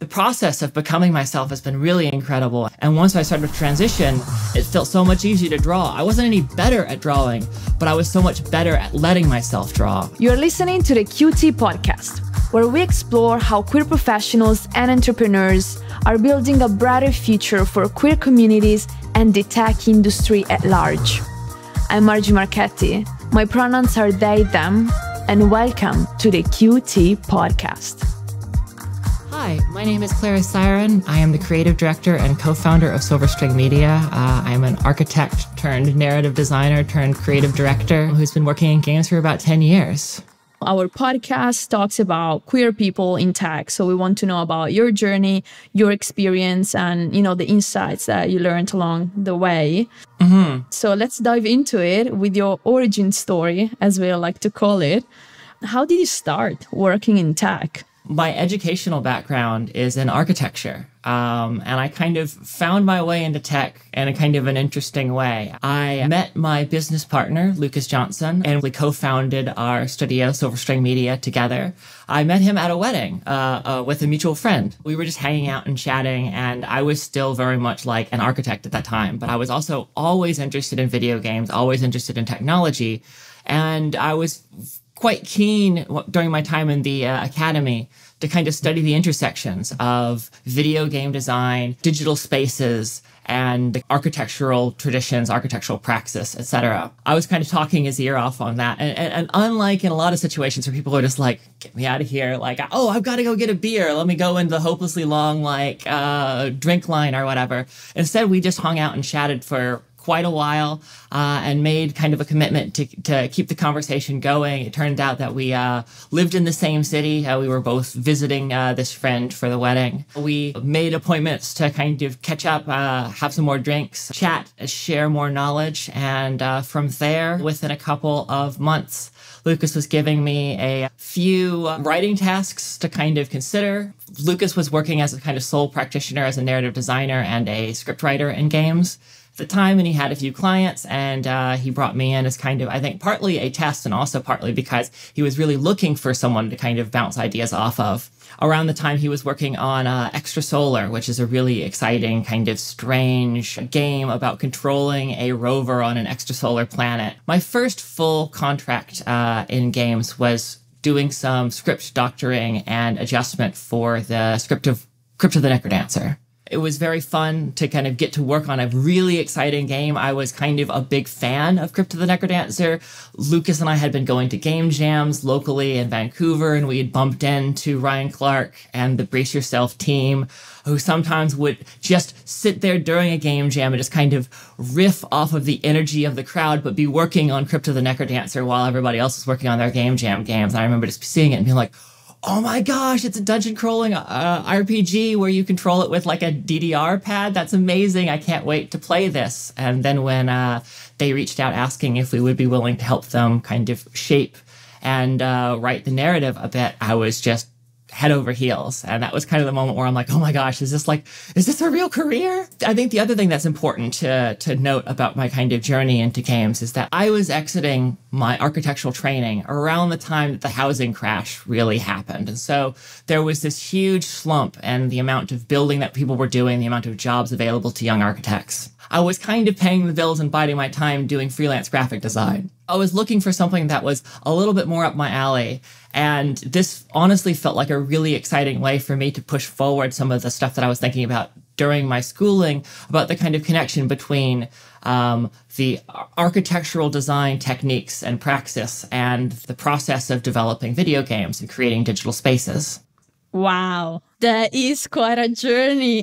The process of becoming myself has been really incredible. And once I started to transition, it felt so much easier to draw. I wasn't any better at drawing, but I was so much better at letting myself draw. You're listening to the QT podcast, where we explore how queer professionals and entrepreneurs are building a brighter future for queer communities and the tech industry at large. I'm Margi Marchetti. My pronouns are they, them, and welcome to the QT podcast. Hi, my name is Claris Cyarron. I am the creative director and co-founder of Silverstring Media. I am an architect turned narrative designer turned creative director who's been working in games for about 10 years. Our podcast talks about queer people in tech. So we want to know about your journey, your experience, and, the insights that you learned along the way. So let's dive into it with your origin story, as we like to call it. How did you start working in tech? My educational background is in architecture, and I kind of found my way into tech in a kind of an interesting way. I met my business partner, Lucas Johnson, and we co-founded our studio, Silverstring Media, together. I met him at a wedding with a mutual friend. We were just hanging out and chatting, and I was still very much like an architect at that time, but I was also always interested in video games, always interested in technology, and I was quite keen during my time in the academy to kind of study the intersections of video game design, digital spaces, and architectural traditions, architectural praxis, etc. I was kind of talking his ear off on that. And unlike in a lot of situations where people are just like, get me out of here, like, oh, I've got to go get a beer. Let me go into the hopelessly long, drink line or whatever. Instead, we just hung out and chatted for quite a while and made kind of a commitment to keep the conversation going. It turned out that we lived in the same city. We were both visiting this friend for the wedding. We made appointments to kind of catch up, have some more drinks, chat, share more knowledge. And from there, within a couple of months, Lucas was giving me a few writing tasks to kind of consider. Lucas was working as a kind of sole practitioner as a narrative designer and a scriptwriter in games the time, and he had a few clients, and he brought me in as kind of, I think, partly a test and also partly because he was really looking for someone to kind of bounce ideas off of. Around the time he was working on Extrasolar, which is a really exciting kind of strange game about controlling a rover on an extrasolar planet. My first full contract in games was doing some script doctoring and adjustment for the script of Crypt of the Necrodancer. It was very fun to kind of get to work on a really exciting game. I was kind of a big fan of Crypt of the Necrodancer. Lucas and I had been going to game jams locally in Vancouver, and we had bumped into Ryan Clark and the Brace Yourself team, who sometimes would just sit there during a game jam and just kind of riff off of the energy of the crowd, but be working on Crypt of the Necrodancer while everybody else was working on their game jam games. And I remember just seeing it and being like, oh my gosh, it's a dungeon crawling RPG where you control it with like a DDR pad. That's amazing. I can't wait to play this. And then when they reached out asking if we would be willing to help them kind of shape and write the narrative a bit, I was just head over heels. And that was kind of the moment where I'm like, oh my gosh, is this a real career? I think the other thing that's important to note about my kind of journey into games is that I was exiting my architectural training around the time that the housing crash really happened. And so there was this huge slump in the amount of building that people were doing, the amount of jobs available to young architects. I was kind of paying the bills and biding my time doing freelance graphic design. I was looking for something that was a little bit more up my alley. And this honestly felt like a really exciting way for me to push forward some of the stuff that I was thinking about during my schooling about the kind of connection between the architectural design techniques and praxis and the process of developing video games and creating digital spaces. Wow, that is quite a journey.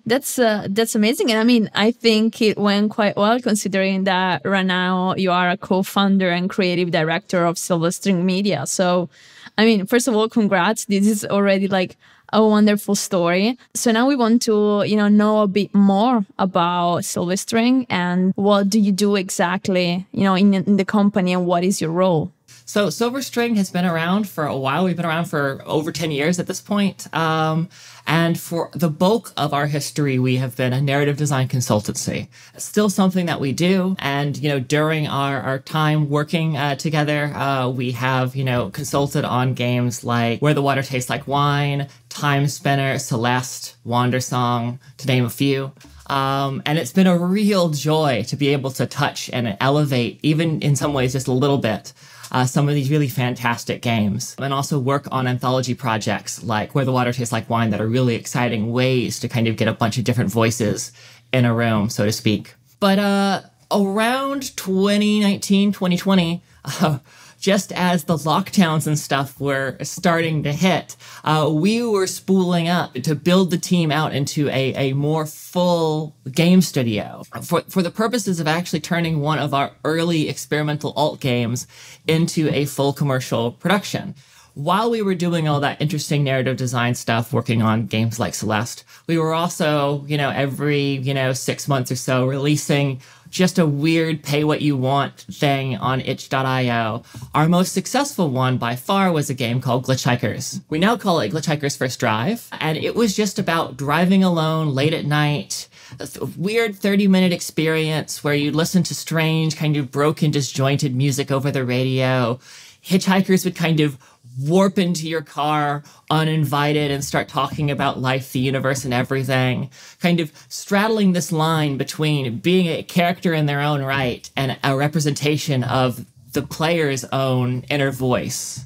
That's amazing. And I mean, I think it went quite well considering that right now you are a co-founder and creative director of Silverstring Media. So, I mean, first of all, congrats. This is already like a wonderful story. So now we want to, know a bit more about Silverstring and what do you do exactly, in the company and what is your role? So Silverstring has been around for a while. We've been around for over 10 years at this point. And for the bulk of our history, we have been a narrative design consultancy. It's still something that we do. And, during our time working together, we have, consulted on games like Where the Water Tastes Like Wine, Time Spinner, Celeste, Wandersong, to name a few. And it's been a real joy to be able to touch and elevate, even in some ways just a little bit, some of these really fantastic games, and also work on anthology projects like Where the Water Tastes Like Wine that are really exciting ways to kind of get a bunch of different voices in a room, so to speak. But around 2019, 2020, just as the lockdowns and stuff were starting to hit, we were spooling up to build the team out into a more full game studio for the purposes of actually turning one of our early experimental alt games into a full commercial production. While we were doing all that interesting narrative design stuff, working on games like Celeste, we were also, every, 6 months or so releasing just a weird pay what you want thing on itch.io. Our most successful one by far was a game called Glitchhikers. We now call it Glitchhikers First Drive, and it was just about driving alone late at night, a weird 30-minute experience where you listen to strange, kind of broken, disjointed music over the radio. Hitchhikers would kind of warp into your car uninvited and start talking about life, the universe, and everything, kind of straddling this line between being a character in their own right and a representation of the player's own inner voice.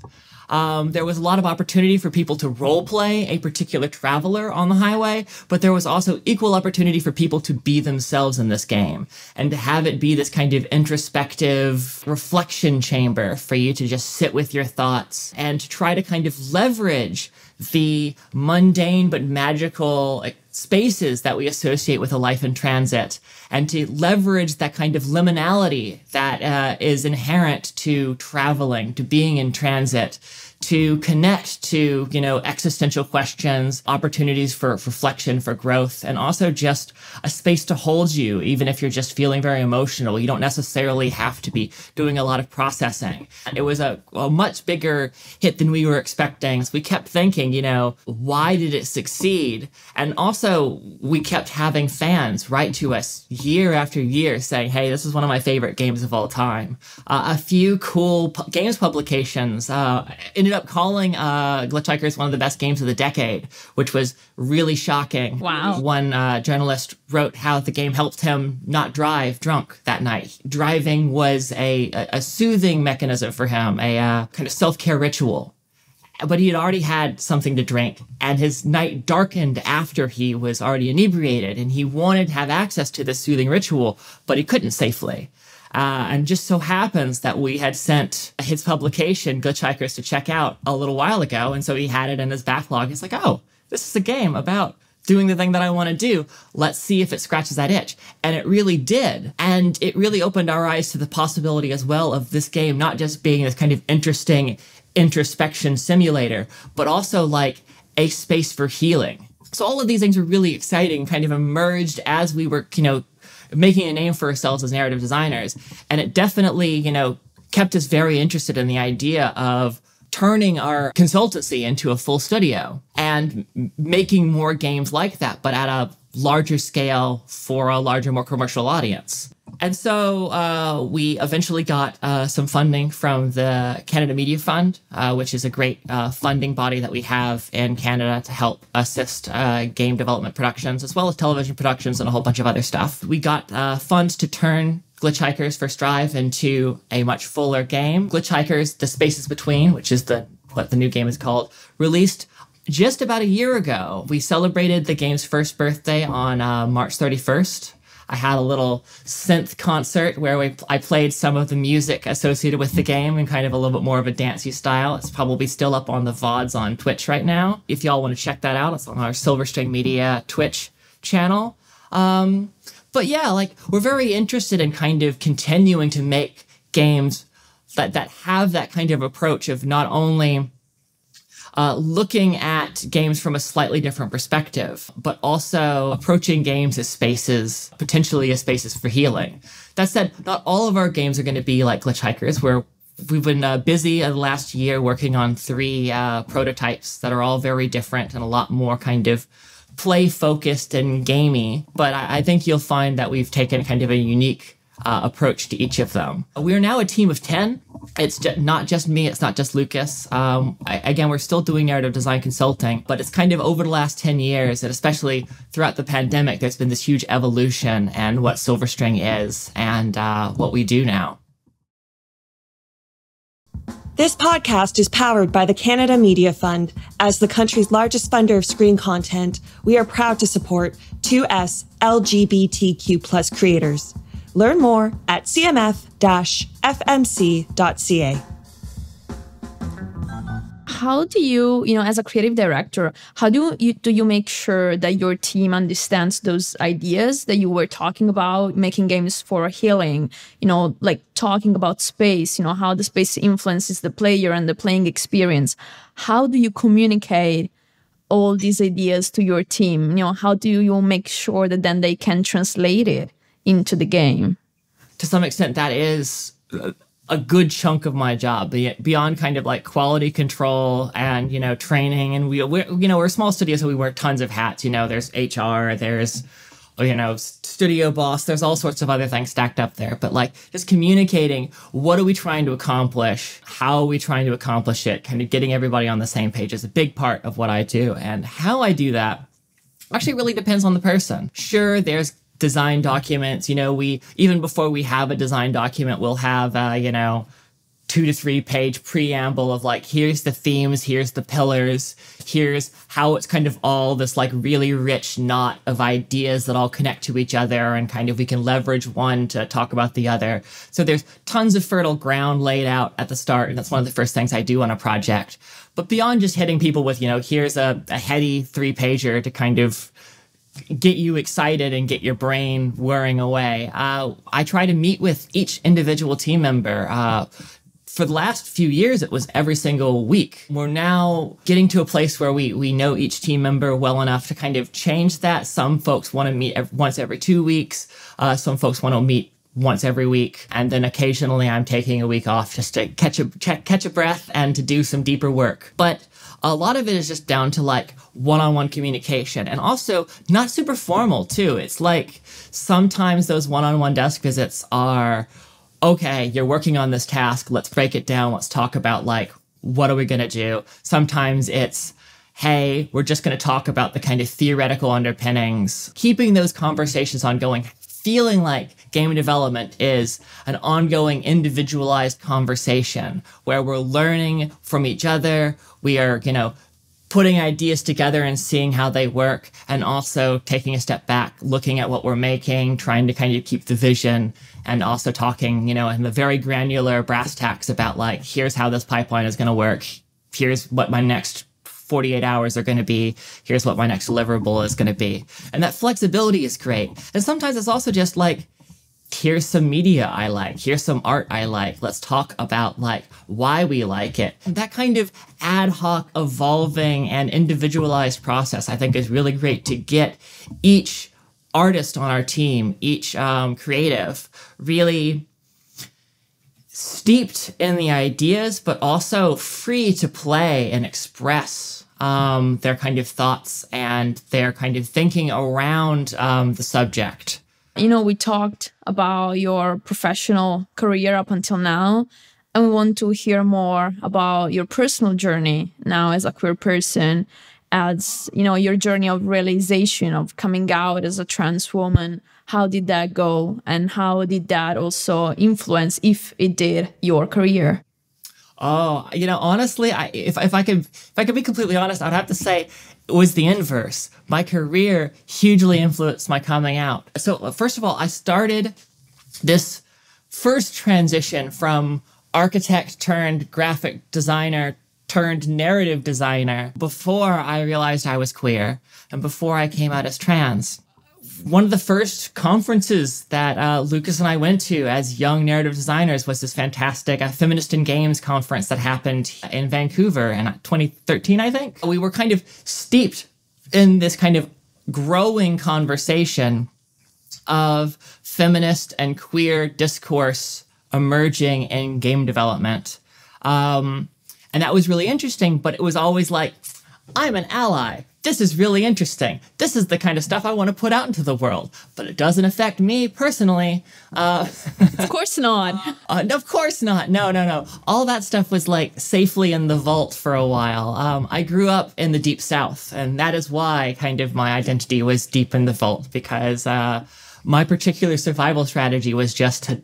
There was a lot of opportunity for people to role play a particular traveler on the highway, but there was also equal opportunity for people to be themselves in this game and to have it be this kind of introspective reflection chamber for you to just sit with your thoughts and to try to kind of leverage the mundane but magical spaces that we associate with a life in transit, and to leverage that kind of liminality that is inherent to traveling, to being in transit, to connect to, existential questions, opportunities for reflection, for growth, and also just a space to hold you, even if you're just feeling very emotional. You don't necessarily have to be doing a lot of processing. It was a much bigger hit than we were expecting. So we kept thinking, why did it succeed? And also, we kept having fans write to us year after year saying, hey, this is one of my favorite games of all time. A few cool games publications ended up calling Glitchhikers one of the best games of the decade, which was really shocking. Wow. One journalist wrote how the game helped him not drive drunk that night. Driving was a soothing mechanism for him, a kind of self-care ritual. But he had already had something to drink, and his night darkened after he was already inebriated, and he wanted to have access to this soothing ritual, but he couldn't safely. And just so happens that we had sent his publication, Glitchhikers, to check out a little while ago, and so he had it in his backlog. He's like, oh, this is a game about doing the thing that I want to do. Let's see if it scratches that itch. And it really did. And it really opened our eyes to the possibility as well of this game not just being this kind of interesting introspection simulator, but also like a space for healing. So all of these things were really exciting, kind of emerged as we were, making a name for ourselves as narrative designers. And it definitely, kept us very interested in the idea of turning our consultancy into a full studio and making more games like that, but at a larger scale for a larger, more commercial audience. And so we eventually got some funding from the Canada Media Fund, which is a great funding body that we have in Canada to help assist game development productions, as well as television productions and a whole bunch of other stuff. We got funds to turn Glitchhikers First Drive into a much fuller game. Glitchhikers, The Spaces Between, which is what the new game is called, released just about a year ago. We celebrated the game's first birthday on March 31st. I had a little synth concert where I played some of the music associated with the game in kind of a little bit more of a dancey style. It's probably still up on the VODs on Twitch right now. If y'all want to check that out, it's on our Silverstring Media Twitch channel. But yeah, we're very interested in kind of continuing to make games that have that kind of approach of not only looking at games from a slightly different perspective, but also approaching games as spaces, potentially as spaces for healing. That said, not all of our games are going to be like Glitchhikers, where We've been busy the last year working on 3 prototypes that are all very different and a lot more kind of play-focused and gamey. But I think you'll find that we've taken kind of a unique approach to each of them. We are now a team of 10. It's not just me. It's not just Lucas. Again, we're still doing narrative design consulting, but it's kind of over the last 10 years, and especially throughout the pandemic, there's been this huge evolution in what Silverstring is and what we do now. This podcast is powered by the Canada Media Fund. As the country's largest funder of screen content, we are proud to support 2S LGBTQ+ creators. Learn more at cmf-fmc.ca. How do you, as a creative director, how do you make sure that your team understands those ideas that you were talking about, making games for healing, like talking about space, how the space influences the player and the playing experience? How do you communicate all these ideas to your team? How do you make sure that then they can translate it into the game? To some extent, that is a good chunk of my job, beyond kind of like quality control and, training. And we're a small studio, so we wear tons of hats. There's HR, there's, studio boss, there's all sorts of other things stacked up there. But like just communicating, what are we trying to accomplish? How are we trying to accomplish it? Kind of getting everybody on the same page is a big part of what I do. And how I do that actually really depends on the person. Sure, there's design documents, we, even before we have a design document, we'll have, 2 to 3 page preamble of like, here's the themes, here's the pillars, here's how it's kind of all this like really rich knot of ideas that all connect to each other, and kind of we can leverage one to talk about the other. So there's tons of fertile ground laid out at the start, and that's one of the first things I do on a project. But beyond just hitting people with, here's a heady 3-pager to kind of get you excited and get your brain whirring away, I try to meet with each individual team member. For the last few years, it was every single week. We're now getting to a place where we know each team member well enough to kind of change that. Some folks want to meet once every 2 weeks. Some folks want to meet once every week. And then occasionally I'm taking a week off just to catch a breath and to do some deeper work. But a lot of it is just down to like one-on-one communication, and also not super formal too. It's like sometimes those one-on-one desk visits are, okay, you're working on this task, let's break it down, let's talk about like, what are we going to do? Sometimes it's, hey, we're just going to talk about the kind of theoretical underpinnings, keeping those conversations ongoing, feeling like game development is an ongoing individualized conversation where we're learning from each other. We are, putting ideas together and seeing how they work, and also taking a step back, looking at what we're making, trying to kind of keep the vision, and also talking, in the very granular brass tacks about like, here's how this pipeline is going to work. Here's what my next 48 hours are going to be. Here's what my next deliverable is going to be. And that flexibility is great. And sometimes it's also just like, here's some media I like. Here's some art I like. Let's talk about like why we like it. That kind of ad hoc, evolving and individualized process, I think, is really great to get each artist on our team, each creative, really steeped in the ideas, but also free to play and express their kind of thoughts and their kind of thinking around the subject. We talked about your professional career up until now, and we want to hear more about your personal journey now as a queer person, as, your journey of realization of coming out as a trans woman. How did that go? And how did that also influence, if it did, your career? Oh, honestly, if I could be completely honest, I'd have to say it was the inverse. My career hugely influenced my coming out. So first of all, I started this first transition from architect turned graphic designer turned narrative designer before I realized I was queer and before I came out as trans. One of the first conferences that Lucas and I went to as young narrative designers was this fantastic Feminist in Games conference that happened in Vancouver in 2013, I think. We were kind of steeped in this kind of growing conversation of feminist and queer discourse emerging in game development. And that was really interesting, but it was always like, I'm an ally. This is really interesting. This is the kind of stuff I want to put out into the world, but it doesn't affect me personally. Of course not. Of course not. No. All that stuff was like safely in the vault for a while. I grew up in the Deep South, and that is why kind of my identity was deep in the vault, because my particular survival strategy was just to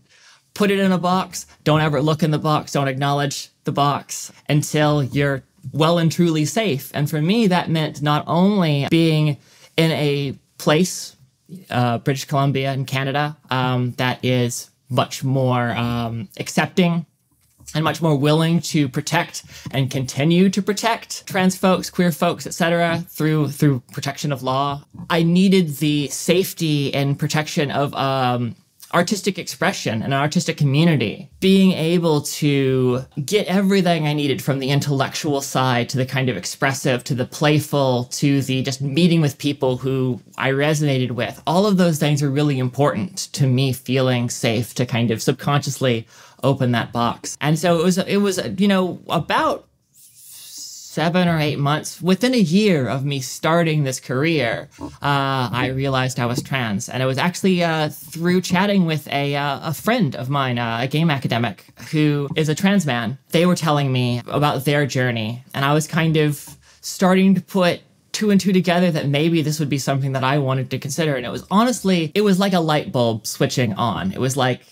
put it in a box, don't ever look in the box, don't acknowledge the box until you're well and truly safe. And for me, that meant not only being in a place, British Columbia in Canada, that is much more accepting and much more willing to protect and continue to protect trans folks, queer folks, etc., through protection of law. I needed the safety and protection of artistic expression and an artistic community, being able to get everything I needed from the intellectual side to the kind of expressive, to the playful, to the just meeting with people who I resonated with. All of those things are really important to me feeling safe to kind of subconsciously open that box. And so it was about 7 or 8 months, within a year of me starting this career, I realized I was trans. And it was actually through chatting with a friend of mine, a game academic who is a trans man. They were telling me about their journey, and I was kind of starting to put 2 and 2 together that maybe this would be something that I wanted to consider. And it was like a light bulb switching on. It was like,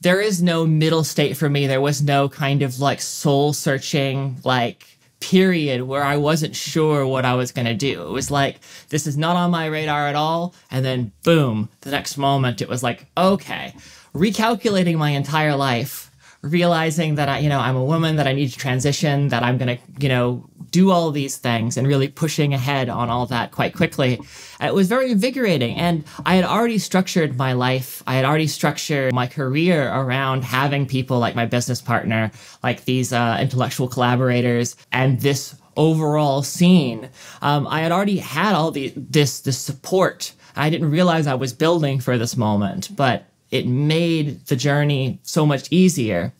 there is no middle state for me. There was no kind of like soul searching, like, period where I wasn't sure what I was going to do. It was like, this is not on my radar at all. And then boom, the next moment it was like, okay, recalculating my entire life, realizing that I'm a woman, that I need to transition, that I'm going to, do all these things, and really pushing ahead on all that quite quickly. It was very invigorating. And I had already structured my life. I had already structured my career around having people like my business partner, like these intellectual collaborators, and this overall scene. I had already had all this support. I didn't realize I was building for this moment, but it made the journey so much easier.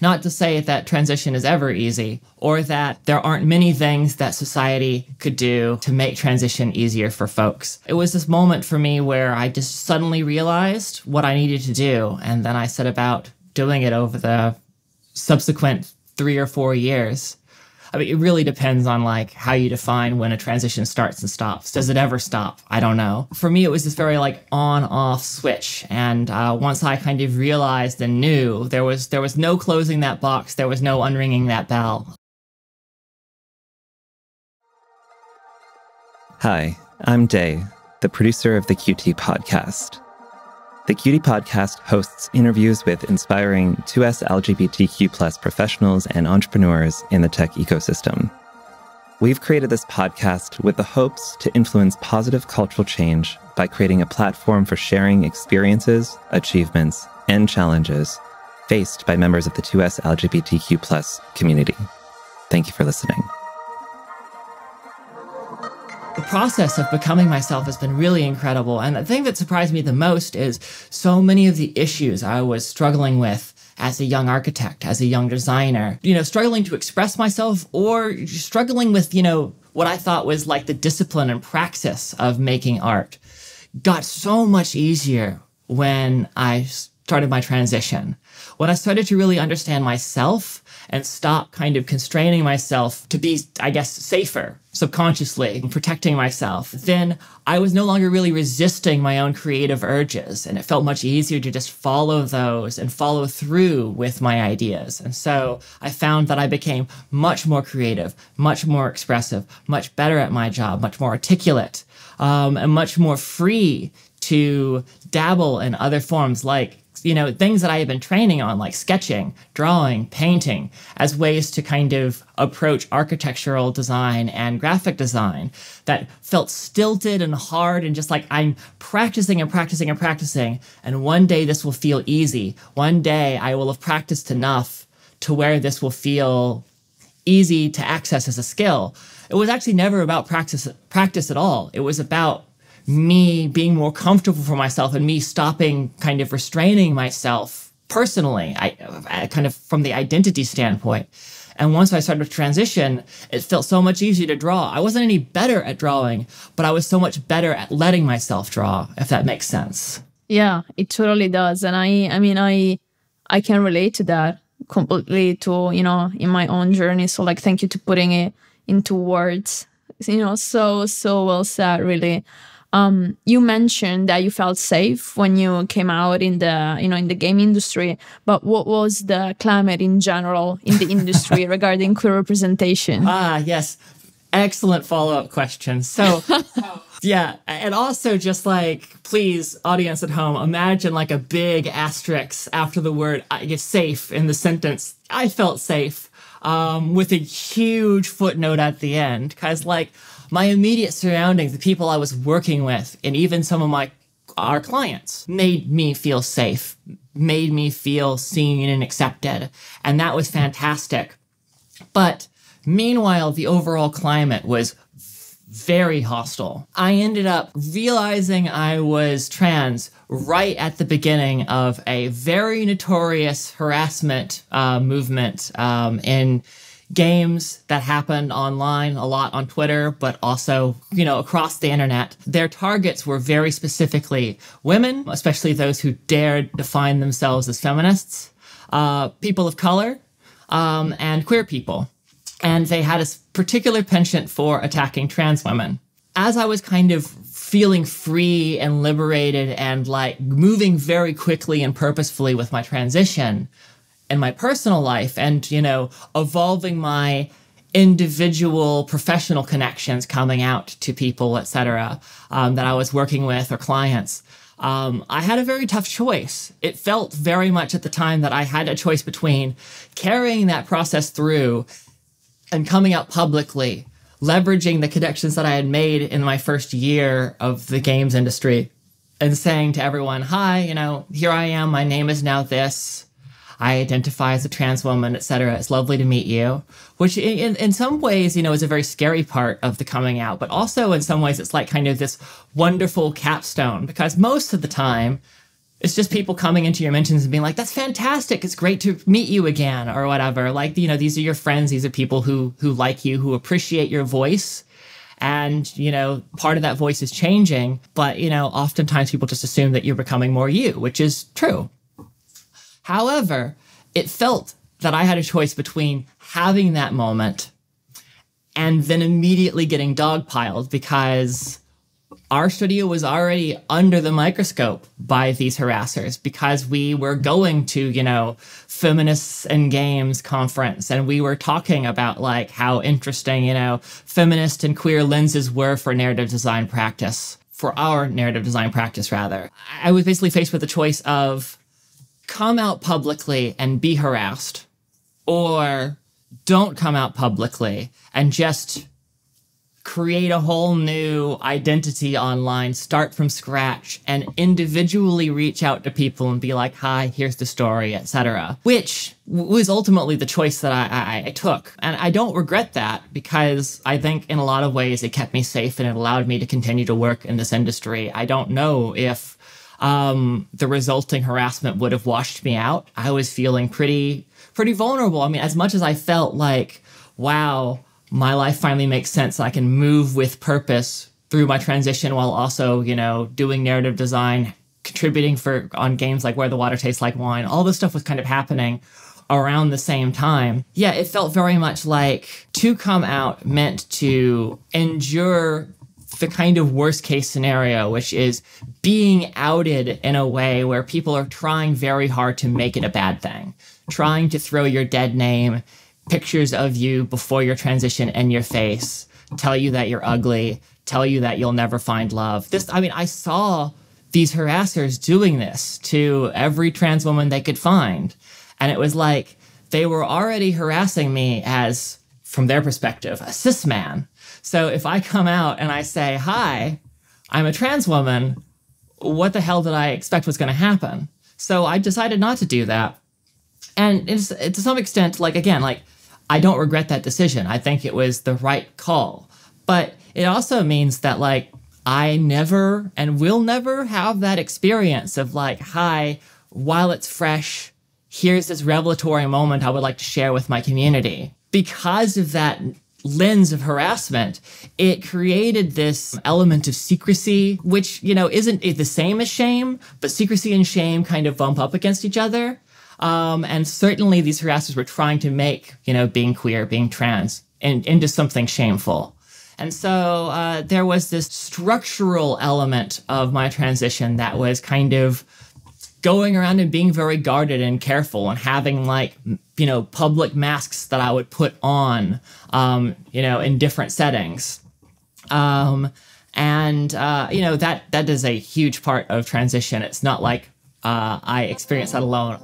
Not to say that transition is ever easy, or that there aren't many things that society could do to make transition easier for folks. It was this moment for me where I just suddenly realized what I needed to do, and then I set about doing it over the subsequent 3 or 4 years. I mean, it really depends on like how you define when a transition starts and stops. Does it ever stop? I don't know. For me, it was this very like on-off switch. And once I kind of realized and knew, there was no closing that box. There was no unringing that bell. Hi, I'm Day, the producer of the QT podcast. The QT podcast hosts interviews with inspiring 2S LGBTQ+ professionals and entrepreneurs in the tech ecosystem. We've created this podcast with the hopes to influence positive cultural change by creating a platform for sharing experiences, achievements, and challenges faced by members of the 2S LGBTQ+ community. Thank you for listening. The process of becoming myself has been really incredible. And the thing that surprised me the most is so many of the issues I was struggling with as a young architect, as a young designer, struggling to express myself, or struggling with, what I thought was like the discipline and praxis of making art, got so much easier when I started my transition. When I started to really understand myself and stop kind of constraining myself to be, I guess, safer subconsciously, protecting myself, then I was no longer really resisting my own creative urges. And it felt much easier to just follow those and follow through with my ideas. And so I found that I became much more creative, much more expressive, much better at my job, much more articulate, and much more free to dabble in other forms like things that I had been training on, like sketching, drawing, painting, as ways to kind of approach architectural design and graphic design that felt stilted and hard, and just like I'm practicing and practicing and practicing, and one day this will feel easy. One day I will have practiced enough to where this will feel easy to access as a skill. It was actually never about practice at all. It was about me being more comfortable for myself and me stopping kind of restraining myself personally, I kind of from the identity standpoint. And once I started to transition, it felt so much easier to draw. I wasn't any better at drawing, but I was so much better at letting myself draw, if that makes sense. Yeah, it totally does. And I mean, I can relate to that completely to, you know, in my own journey. So like, thank you to putting it into words, you know, so well said, really. You mentioned that you felt safe when you came out in the, you know, in the game industry, but what was the climate in general in the industry regarding queer representation? Yes. Excellent follow-up question. So, yeah. And also just like, please, audience at home, imagine like a big asterisk after the word, I guess, safe in the sentence. I felt safe, with a huge footnote at the end. Cause like, my immediate surroundings, the people I was working with, and even some of our clients made me feel safe, made me feel seen and accepted. And that was fantastic. But meanwhile, the overall climate was very hostile. I ended up realizing I was trans right at the beginning of a very notorious harassment movement in games that happened online, a lot on Twitter, but also, you know, across the internet. Their targets were very specifically women, especially those who dared define themselves as feminists, people of color, and queer people. And they had a particular penchant for attacking trans women. As I was kind of feeling free and liberated and like moving very quickly and purposefully with my transition, in my personal life and, you know, evolving my individual professional connections, coming out to people, etc., that I was working with or clients, I had a very tough choice. It felt very much at the time that I had a choice between carrying that process through and coming out publicly, leveraging the connections that I had made in my first year of the games industry and saying to everyone, hi, you know, here I am. My name is now this. I identify as a trans woman, etc. It's lovely to meet you, which in some ways, you know, is a very scary part of the coming out, but also in some ways it's like kind of this wonderful capstone because most of the time it's just people coming into your mentions and being like, that's fantastic. It's great to meet you again or whatever. Like, you know, these are your friends. These are people who like you, who appreciate your voice. And, you know, part of that voice is changing, but, you know, oftentimes people just assume that you're becoming more you, which is true. However, it felt that I had a choice between having that moment and then immediately getting dogpiled because our studio was already under the microscope by these harassers because we were going to, you know, Feminists and Games conference and we were talking about like how interesting, you know, feminist and queer lenses were for narrative design practice, for our narrative design practice rather. I was basically faced with the choice of come out publicly and be harassed, or don't come out publicly and just create a whole new identity online, start from scratch, and individually reach out to people and be like, hi, here's the story, etc. Which was ultimately the choice that I took. And I don't regret that because I think in a lot of ways it kept me safe and it allowed me to continue to work in this industry. I don't know if the resulting harassment would have washed me out. I was feeling pretty vulnerable. I mean, as much as I felt like, wow, my life finally makes sense. I can move with purpose through my transition while also, you know, doing narrative design, contributing on games like Where the Water Tastes Like Wine. All this stuff was kind of happening around the same time. Yeah, it felt very much like to come out meant to endure the kind of worst case scenario, which is being outed in a way where people are trying very hard to make it a bad thing, trying to throw your dead name, pictures of you before your transition in your face, tell you that you're ugly, tell you that you'll never find love. I saw these harassers doing this to every trans woman they could find. And it was like they were already harassing me as, from their perspective, a cis man. So if I come out and I say, hi, I'm a trans woman, what the hell did I expect was going to happen? So I decided not to do that. And it's, to some extent, like, again, like, I don't regret that decision. I think it was the right call. But it also means that, like, I never and will never have that experience of, like, hi, while it's fresh, here's this revelatory moment I would like to share with my community. Because of that lens of harassment, it created this element of secrecy, which, isn't the same as shame, but secrecy and shame kind of bump up against each other. And certainly these harassers were trying to make, being queer, being trans, into something shameful. And so there was this structural element of my transition that was kind of going around and being very guarded and careful and having public masks that I would put on, in different settings. That is a huge part of transition. It's not like I experienced that alone.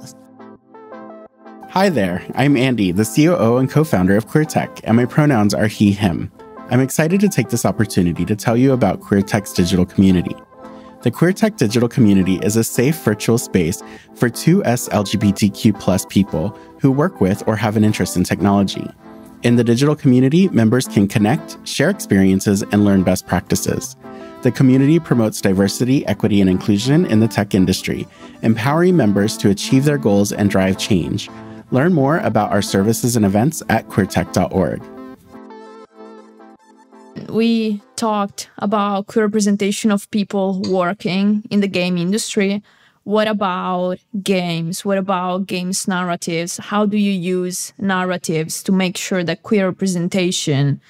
Hi there, I'm Andy, the COO and co-founder of QueerTech, and my pronouns are he, him. I'm excited to take this opportunity to tell you about QueerTech's digital community. The QueerTech digital community is a safe virtual space for 2S LGBTQ+ people who work with or have an interest in technology. In the digital community, members can connect, share experiences, and learn best practices. The community promotes diversity, equity, and inclusion in the tech industry, empowering members to achieve their goals and drive change. Learn more about our services and events at queertech.org. We talked about queer representation of people working in the game industry. What about games? What about games narratives? How do you use narratives to make sure that queer representation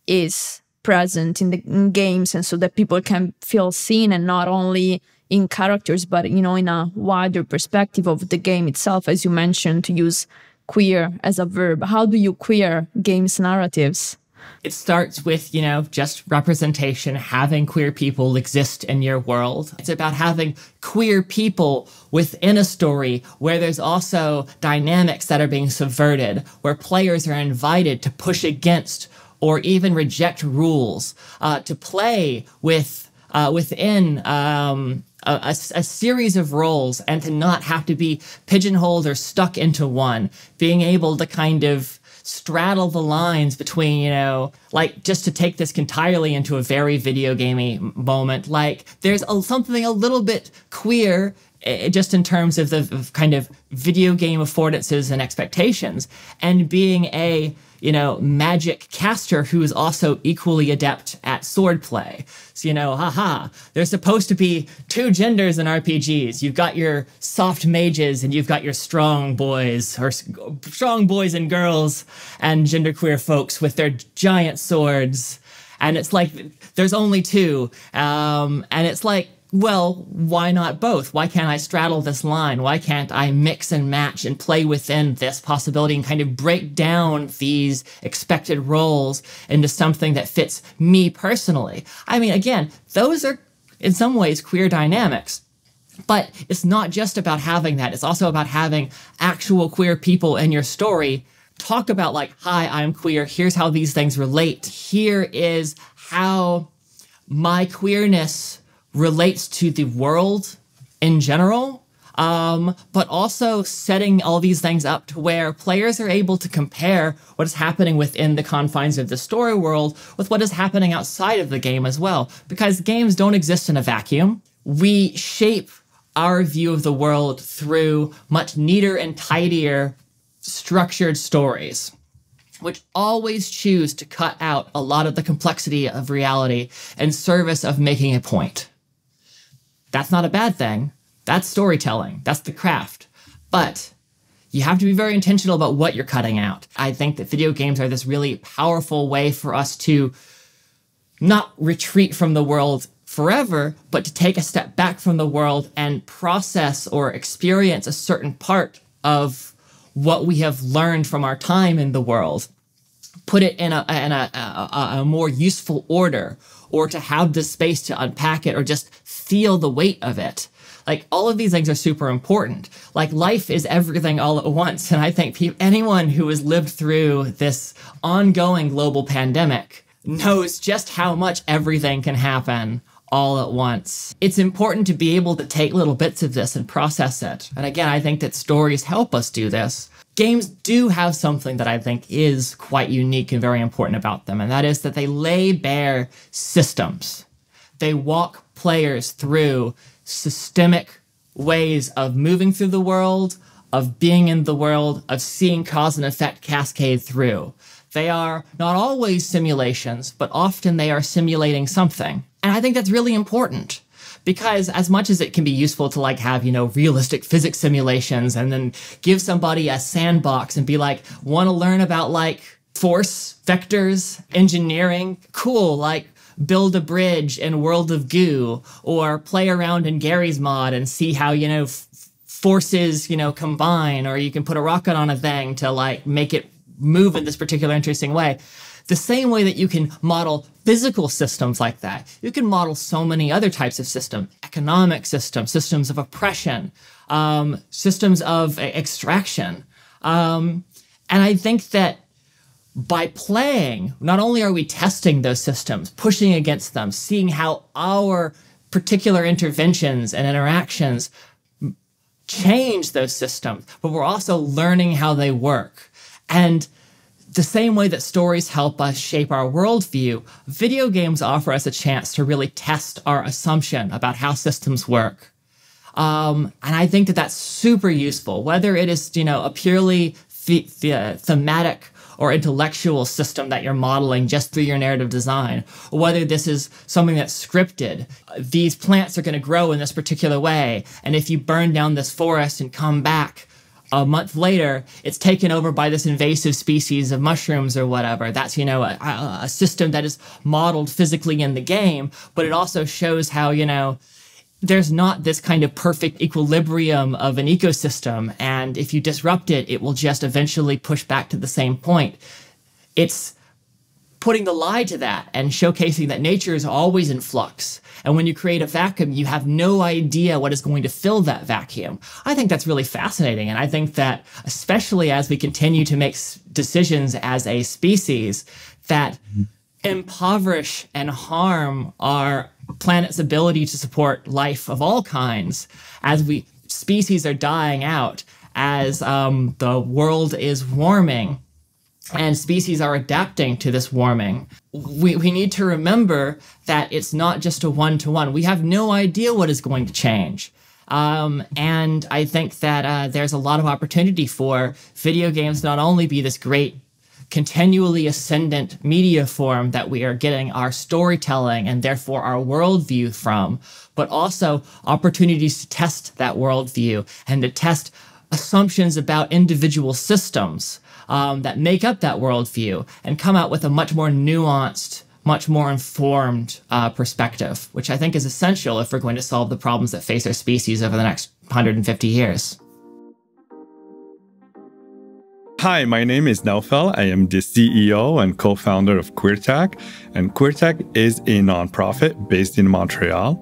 is present in games, and so that people can feel seen, and not only in characters, but, in a wider perspective of the game itself, as you mentioned, to use queer as a verb. How do you queer games narratives? It starts with, just representation, having queer people exist in your world. It's about having queer people within a story where there's also dynamics that are being subverted, where players are invited to push against or even reject rules, to play within a series of roles, and to not have to be pigeonholed or stuck into one, being able to kind of straddle the lines between, just to take this entirely into a very video gamey moment, there's something a little bit queer just in terms of the kind of video game affordances and expectations, and being a magic caster who is also equally adept at swordplay. So, there's supposed to be two genders in RPGs. You've got your soft mages and you've got your strong boys, or strong boys and girls and genderqueer folks with their giant swords. And it's like, there's only two. And it's like, well, why not both? Why can't I straddle this line? Why can't I mix and match and play within this possibility and kind of break down these expected roles into something that fits me personally? I mean, again, those are in some ways queer dynamics, but it's not just about having that. It's also about having actual queer people in your story talk about hi, I'm queer. Here's how these things relate. Here is how my queerness relates to the world in general, but also setting all these things up to where players are able to compare what is happening within the confines of the story world with what is happening outside of the game as well. Because games don't exist in a vacuum. We shape our view of the world through much neater and tidier structured stories, which always choose to cut out a lot of the complexity of reality in service of making a point. That's not a bad thing. That's storytelling. That's the craft. But you have to be very intentional about what you're cutting out. I think that video games are this really powerful way for us to not retreat from the world forever, but to take a step back from the world and process or experience a certain part of what we have learned from our time in the world, put it in a more useful order, or to have the space to unpack it or just feel the weight of it. All of these things are super important. Life is everything all at once. And I think anyone who has lived through this ongoing global pandemic knows just how much everything can happen all at once. It's important to be able to take little bits of this and process it. And again, I think that stories help us do this. Games do have something that I think is quite unique and very important about them, and that is that they lay bare systems. They walk players through systemic ways of moving through the world, of being in the world, of seeing cause and effect cascade through. They are not always simulations, but often they are simulating something. And I think that's really important. Because as much as it can be useful to like have, realistic physics simulations and then give somebody a sandbox and be like, want to learn about like force vectors, engineering, cool, like build a bridge in World of Goo, or play around in Gary's mod and see how, forces, combine, or you can put a rocket on a thing to like make it move in this particular interesting way. The same way that you can model physical systems like that, you can model so many other types of systems, economic systems, systems of oppression, systems of extraction. And I think that by playing, not only are we testing those systems, pushing against them, seeing how our particular interventions and interactions change those systems, but we're also learning how they work. And the same way that stories help us shape our worldview, video games offer us a chance to really test our assumption about how systems work. And I think that that's super useful, whether it is, a purely thematic or intellectual system that you're modeling just through your narrative design, or whether this is something that's scripted. These plants are going to grow in this particular way, and if you burn down this forest and come back a month later, it's taken over by this invasive species of mushrooms or whatever. That's, a system that is modeled physically in the game, but it also shows how, there's not this kind of perfect equilibrium of an ecosystem. And if you disrupt it, it will just eventually push back to the same point. It's putting the lie to that and showcasing that nature is always in flux. And when you create a vacuum, you have no idea what is going to fill that vacuum. I think that's really fascinating. And I think that especially as we continue to make decisions as a species that impoverish and harm our planet's ability to support life of all kinds, as species are dying out, as the world is warming, and species are adapting to this warming, we need to remember that it's not just a one-to-one. We have no idea what is going to change. And I think that there's a lot of opportunity for video games not only be this great continually ascendant media form that we are getting our storytelling and therefore our worldview from, but also opportunities to test that worldview and to test assumptions about individual systems that make up that worldview and come out with a much more nuanced, much more informed perspective, which I think is essential if we're going to solve the problems that face our species over the next 150 years. Hi, my name is Naufel. I am the CEO and co-founder of QueerTech. And QueerTech is a nonprofit based in Montreal.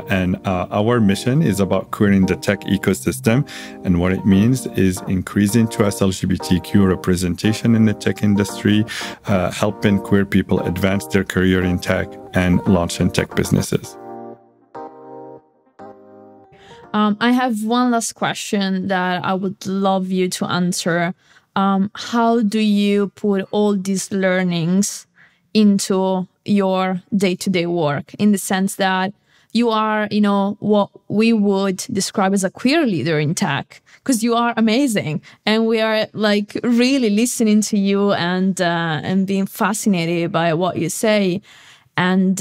And our mission is about queering the tech ecosystem. And what it means is increasing 2S LGBTQ representation in the tech industry, helping queer people advance their career in tech and launching tech businesses. I have one last question that I would love you to answer. How do you put all these learnings into your day-to-day work, in the sense that you are, what we would describe as a queer leader in tech, because you are amazing. And we are like really listening to you and being fascinated by what you say. And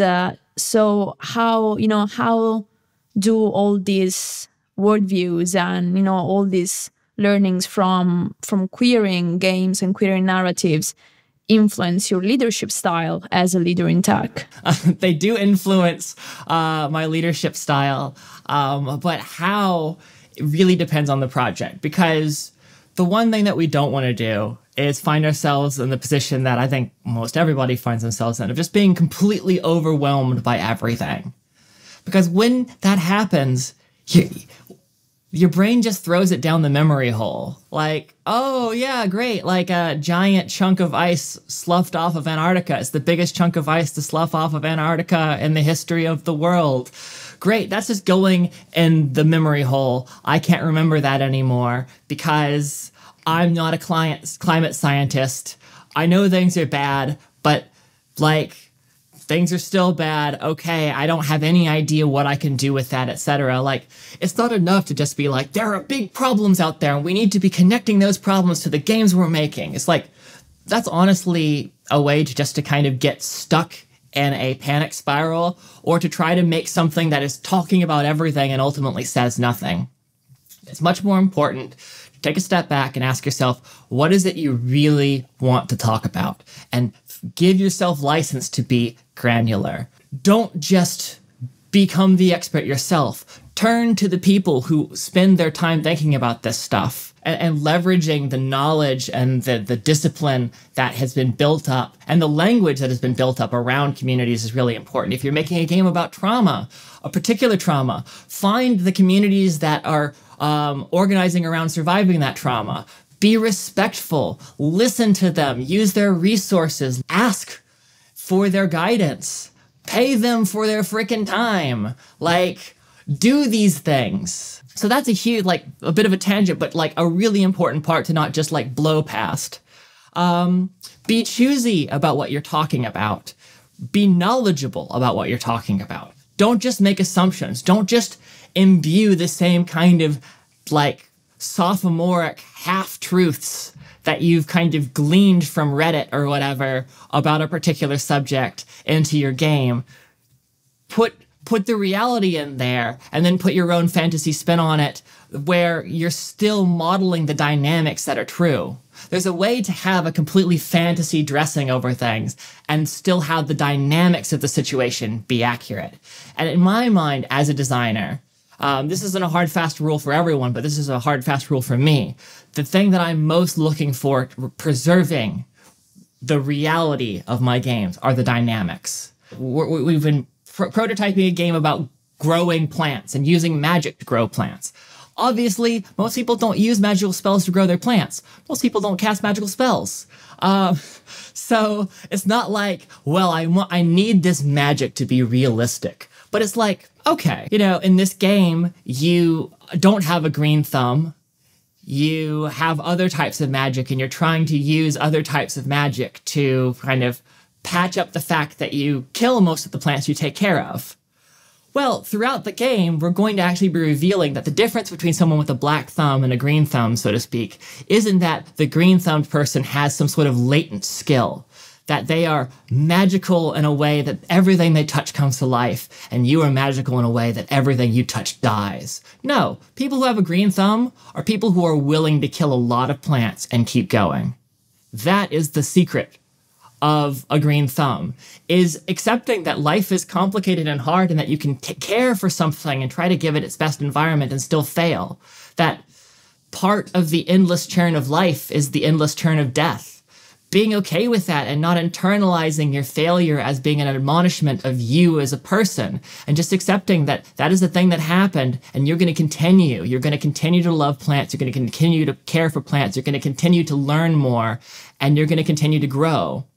so how do all these worldviews and, all these learnings from queering games and queering narratives influence your leadership style as a leader in tech? They do influence my leadership style, but how, it really depends on the project. Because the one thing that we don't want to do is find ourselves in the position that I think most everybody finds themselves in, of just being completely overwhelmed by everything. Because when that happens, your brain just throws it down the memory hole. Like, oh yeah, great. Like a giant chunk of ice sloughed off of Antarctica. It's the biggest chunk of ice to slough off of Antarctica in the history of the world. Great, that's just going in the memory hole. I can't remember that anymore because I'm not a climate scientist. I know things are bad, but like, things are still bad. Okay, I don't have any idea what I can do with that, etc. Like, it's not enough to just be like, there are big problems out there and we need to be connecting those problems to the games we're making. It's like, that's honestly a way to kind of get stuck in a panic spiral, or to try to make something that is talking about everything and ultimately says nothing. It's much more important to take a step back and ask yourself, what is it you really want to talk about? And give yourself license to be granular. Don't just become the expert yourself. Turn to the people who spend their time thinking about this stuff and leveraging the knowledge and the discipline that has been built up and the language that has been built up around communities is really important. If you're making a game about trauma, a particular trauma, find the communities that are organizing around surviving that trauma. Be respectful, listen to them, use their resources, ask for their guidance, pay them for their freaking time. Like, do these things. So that's a huge, like, a bit of a tangent, but like a really important part to not just like blow past. Be choosy about what you're talking about. Be knowledgeable about what you're talking about. Don't just make assumptions. Don't just imbue the same kind of like sophomoric half-truths that you've kind of gleaned from Reddit or whatever about a particular subject into your game. Put the reality in there and then put your own fantasy spin on it where you're still modeling the dynamics that are true. There's a way to have a completely fantasy dressing over things and still have the dynamics of the situation be accurate. And in my mind, as a designer, this isn't a hard, fast rule for everyone, but this is a hard, fast rule for me. The thing that I'm most looking for preserving the reality of my games are the dynamics. We've been prototyping a game about growing plants and using magic to grow plants. Obviously, most people don't use magical spells to grow their plants. Most people don't cast magical spells. So it's not like, well, I need this magic to be realistic. But it's like, okay, you know, in this game, you don't have a green thumb. You have other types of magic, and you're trying to use other types of magic to kind of patch up the fact that you kill most of the plants you take care of. Well, throughout the game, we're going to actually be revealing that the difference between someone with a black thumb and a green thumb, so to speak, isn't that the green-thumbed person has some sort of latent skill, that they are magical in a way that everything they touch comes to life, and you are magical in a way that everything you touch dies. No, people who have a green thumb are people who are willing to kill a lot of plants and keep going. That is the secret of a green thumb, is accepting that life is complicated and hard and that you can care for something and try to give it its best environment and still fail. That part of the endless churn of life is the endless churn of death. Being okay with that and not internalizing your failure as being an admonishment of you as a person, and just accepting that that is the thing that happened and you're going to continue. You're going to continue to love plants. You're going to continue to care for plants. You're going to continue to learn more, and you're going to continue to grow.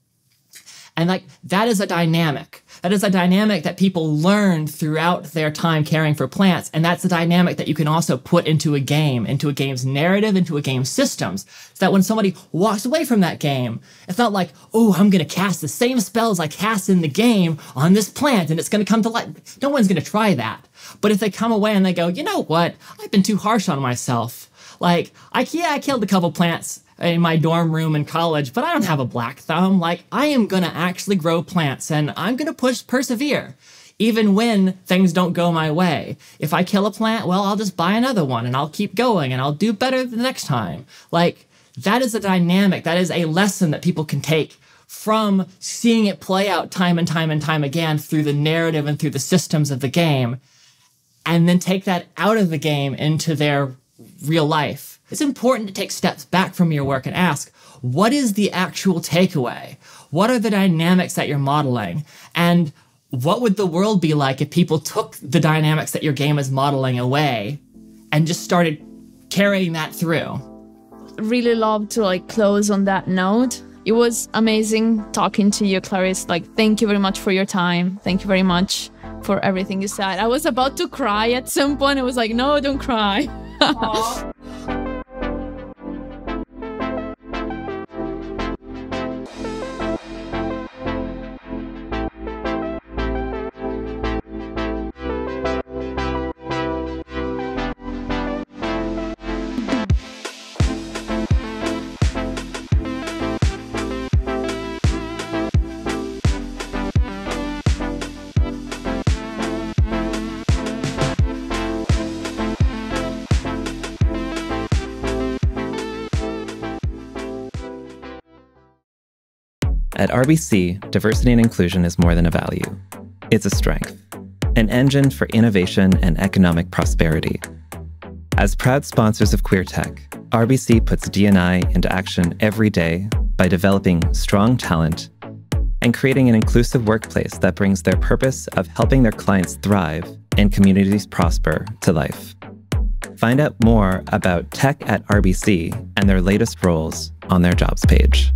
And like, that is a dynamic. That is a dynamic that people learn throughout their time caring for plants. And that's a dynamic that you can also put into a game, into a game's narrative, into a game's systems. So that when somebody walks away from that game, it's not like, oh, I'm going to cast the same spells I cast in the game on this plant and it's going to come to life. No one's going to try that. But if they come away and they go, you know what? I've been too harsh on myself. Like, I killed a couple plants in my dorm room in college, but I don't have a black thumb. Like, I am gonna actually grow plants and I'm gonna persevere, even when things don't go my way. If I kill a plant, well, I'll just buy another one and I'll keep going and I'll do better the next time. Like, that is a dynamic, that is a lesson that people can take from seeing it play out time and time and time again through the narrative and through the systems of the game, and then take that out of the game into their real life. It's important to take steps back from your work and ask, what is the actual takeaway? What are the dynamics that you're modeling? And what would the world be like if people took the dynamics that your game is modeling away and just started carrying that through? Really love to like close on that note. It was amazing talking to you, Claris. Like, thank you very much for your time. Thank you very much for everything you said. I was about to cry at some point. I was like, no, don't cry. At RBC, diversity and inclusion is more than a value. It's a strength, an engine for innovation and economic prosperity. As proud sponsors of QueerTech, RBC puts D&I into action every day by developing strong talent and creating an inclusive workplace that brings their purpose of helping their clients thrive and communities prosper to life. Find out more about tech at RBC and their latest roles on their jobs page.